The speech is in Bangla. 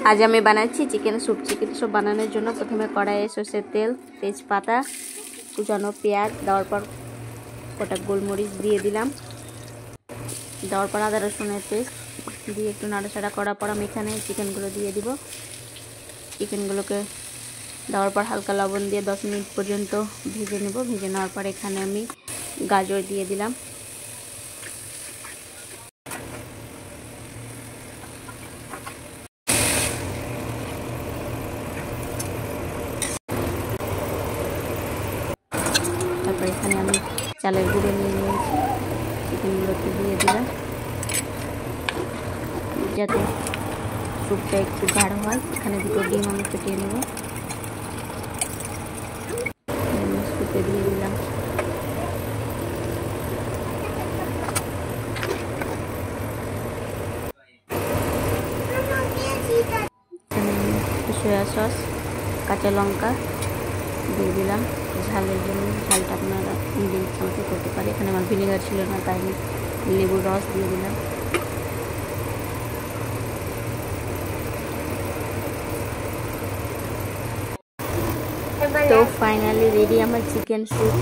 আজ আমি বানাচ্ছি চিকেন স্যুপ। চিকেন স্যুপ বানানোর জন্য প্রথমে কড়াইয়ে সরষের তেল, তেজপাতা, কুচানো পেঁয়াজ দেওয়ার পর কটা গোলমরিচ দিয়ে দিলাম। দেওয়ার পর আদা রসুনের পেস্ট দিয়ে একটু নাড়াচাড়া করার পর আমি এখানে চিকেনগুলো দিয়ে দিব। চিকেনগুলোকে দেওয়ার পর হালকা লবণ দিয়ে 10 মিনিট পর্যন্ত ভেজে নেব। ভেজে নেওয়ার পর এখানে আমি গাজর দিয়ে দিলাম। তারপর এখানে আমি চালের গুঁড়ো নিয়ে নিয়েছি, চিকেনগুলোকে দিয়ে দিলাম। যাতে স্যুপটা একটু গাঢ় হয় এখানে দুটো ডিম আমি ফেটিয়ে নেব, স্যুপে দিয়ে দিলাম। সয়া সস, কাঁচা লঙ্কা দিয়ে দিলাম ঝালের জন্য। ঝালটা আপনারা নিজের ইচ্ছা মতো করতে পারে। এখানে আমার ভিনেগার ছিল না তাই আমি লেবুর রস দিয়ে দিলাম। তো ফাইনালি রেডি আমার চিকেন স্যুপ।